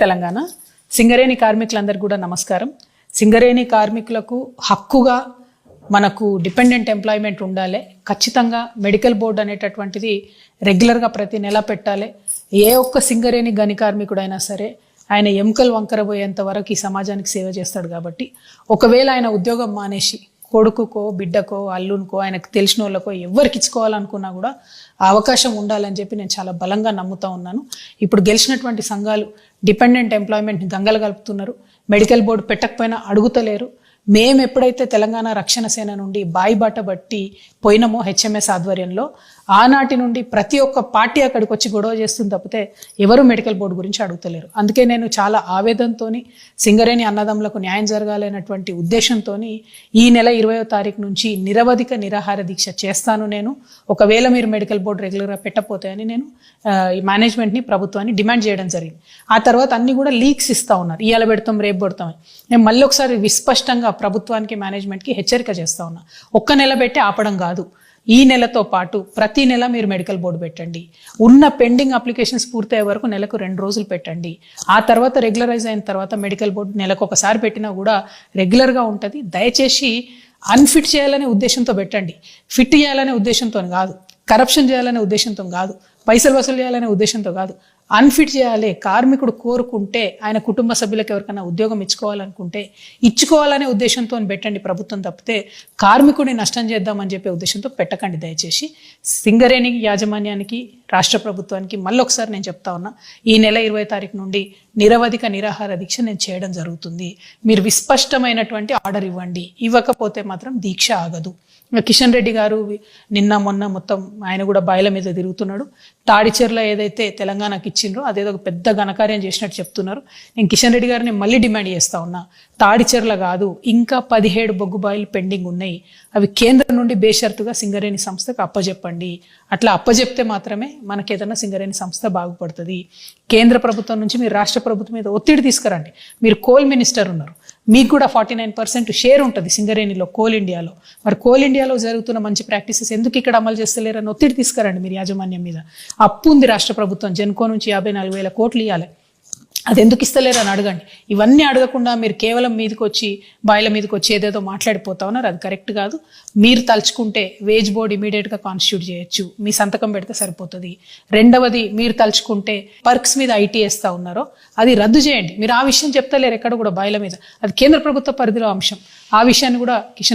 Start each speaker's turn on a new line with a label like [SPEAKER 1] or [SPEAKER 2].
[SPEAKER 1] తెలంగాణ సింగరేణి కార్మికులందరికీ కూడా నమస్కారం. సింగరేణి కార్మికులకు హక్కుగా మనకు డిపెండెంట్ ఎంప్లాయ్మెంట్ ఉండాలి. ఖచ్చితంగా మెడికల్ బోర్డు అనేటటువంటిది రెగ్యులర్గా ప్రతి నెల పెట్టాలి. ఏ ఒక్క సింగరేణి గని కార్మికుడైనా సరే ఆయన ఎముకలు వంకర పోయేంత వరకు ఈ సమాజానికి సేవ చేస్తాడు. కాబట్టి ఒకవేళ ఆయన ఉద్యోగం మానేసి కొడుకుకో బిడ్డకో అల్లునికో ఆయనకు తెలిసిన వాళ్ళకో ఎవరికి ఇచ్చుకోవాలనుకున్నా కూడా ఆ అవకాశం ఉండాలని చెప్పి నేను చాలా బలంగా నమ్ముతా ఉన్నాను. ఇప్పుడు గెలిచినటువంటి సంఘాలు డిపెండెంట్ ఎంప్లాయ్మెంట్ని గంగలు కలుపుతున్నారు. మెడికల్ బోర్డు పెట్టకపోయినా అడుగుతలేరు. మేము ఎప్పుడైతే తెలంగాణ రక్షణ సేన నుండి బాయిబాట బట్టి పోయినామో హెచ్ఎంఎస్ ఆధ్వర్యంలో ఆనాటి నుండి ప్రతి ఒక్క పార్టీ అక్కడికి వచ్చి గొడవ చేస్తుంది తప్పితే ఎవరు మెడికల్ బోర్డు గురించి అడుగుతలేరు. అందుకే నేను చాలా ఆవేదనతో సింగరేణి అన్నదమ్ములకు న్యాయం జరగాలనేటువంటి ఉద్దేశంతో ఈ నెల 20వ తారీఖు నుంచి నిరవధిక నిరాహార దీక్ష చేస్తాను. నేను ఒకవేళ మీరు మెడికల్ బోర్డు రెగ్యులర్గా పెట్టకపోతే అని నేను ఈ మేనేజ్మెంట్ని ప్రభుత్వాన్ని డిమాండ్ చేయడం జరిగింది. ఆ తర్వాత అన్ని కూడా లీక్స్ ఇస్తూ ఉన్నారు. ఇవాళ పెడతాం రేపు పెడతామని. నేను మళ్ళీ ఒకసారి విస్పష్టంగా ప్రభుత్వానికి మేనేజ్మెంట్కి హెచ్చరిక చేస్తా ఉన్నా. ఒక్క నెల పెట్టి ఆపడం కాదు, ఈ నెలతో పాటు ప్రతి నెల మీరు మెడికల్ బోర్డు పెట్టండి. ఉన్న పెండింగ్ అప్లికేషన్స్ పూర్తయ్యే వరకు నెలకు 2 రోజులు పెట్టండి. ఆ తర్వాత రెగ్యులరైజ్ అయిన తర్వాత మెడికల్ బోర్డు నెలకు ఒకసారి పెట్టినా కూడా రెగ్యులర్గా ఉంటుంది. దయచేసి అన్ఫిట్ చేయాలనే ఉద్దేశంతో పెట్టండి. ఫిట్ చేయాలనే ఉద్దేశంతో కాదు, కరప్షన్ చేయాలనే ఉద్దేశంతో కాదు, పైసలు వసూలు చేయాలనే ఉద్దేశంతో కాదు. అన్ఫిట్ చేయాలి. కార్మికుడు కోరుకుంటే ఆయన కుటుంబ సభ్యులకు ఎవరికైనా ఉద్యోగం ఇచ్చుకోవాలనుకుంటే ఇచ్చుకోవాలనే ఉద్దేశంతో పెట్టండి ప్రభుత్వం తప్పితే కార్మికుడిని నష్టం చేద్దామని చెప్పే ఉద్దేశంతో పెట్టకండి. దయచేసి సింగరేణి యాజమాన్యానికి రాష్ట్ర ప్రభుత్వానికి మళ్ళీ ఒకసారి నేను చెప్తా ఉన్నా, ఈ నెల 20వ తారీఖు నుండి నిరవధిక నిరాహార దీక్ష నేను చేయడం జరుగుతుంది. మీరు విస్పష్టమైనటువంటి ఆర్డర్ ఇవ్వండి. ఇవ్వకపోతే మాత్రం దీక్ష ఆగదు. కిషన్ రెడ్డి గారు నిన్న మొన్న మొత్తం ఆయన కూడా బాయిల మీద తిరుగుతున్నాడు. తాడిచెర్ల ఏదైతే తెలంగాణకి ఇచ్చిండ్రో అదేదో పెద్ద ఘనకార్యం చేసినట్టు చెప్తున్నారు. నేను కిషన్ రెడ్డి గారిని మళ్ళీ డిమాండ్ చేస్తా ఉన్నా, తాడిచెర్ల కాదు ఇంకా 17 బొగ్గు బాయిలు పెండింగ్ ఉన్నాయి. అవి కేంద్రం నుండి బేషరతుగా సింగరేణి సంస్థకు అప్పజెప్పండి. అట్లా అప్పజెప్తే మాత్రమే మనకేదన్నా సింగరేణి సంస్థ బాగుపడుతుంది. కేంద్ర ప్రభుత్వం నుంచి మీరు రాష్ట్ర ప్రభుత్వం మీద ఒత్తిడి తీసుకురండి. మీరు కోల్ మినిస్టర్ ఉన్నారు, మీకు కూడా 49% షేర్ ఉంటుంది సింగరేణిలో, కోల్ ఇండియాలో. మరి కోల్ ఇండియాలో జరుగుతున్న మంచి ప్రాక్టీసెస్ ఎందుకు ఇక్కడ అమలు చేస్తలేరని ఒత్తిడి తీసుకురండి మీరు యాజమాన్యం మీద. అప్పు ఉంది రాష్ట్ర ప్రభుత్వం, జెన్కో నుంచి 54,000 కోట్లు ఇవ్వాలి, అది ఎందుకు ఇస్తలేరు అని అడగండి. ఇవన్నీ అడగకుండా మీరు కేవలం మీదకి వచ్చి బాయిల మీదకి వచ్చి ఏదేదో మాట్లాడిపోతా ఉన్నారు. అది కరెక్ట్ కాదు. మీరు తలుచుకుంటే వేజ్ బోర్డు ఇమీడియట్గా కాన్స్టిట్యూట్ చేయొచ్చు, మీ సంతకం పెడితే సరిపోతుంది. రెండవది, మీరు తలుచుకుంటే పర్క్స్ మీద ఐటీ వేస్తా ఉన్నారో అది రద్దు చేయండి. మీరు ఆ విషయం చెప్తలేరు ఎక్కడ కూడా బాయిల మీద. అది కేంద్ర ప్రభుత్వ పరిధిలో అంశం. ఆ విషయాన్ని కూడా కిషన్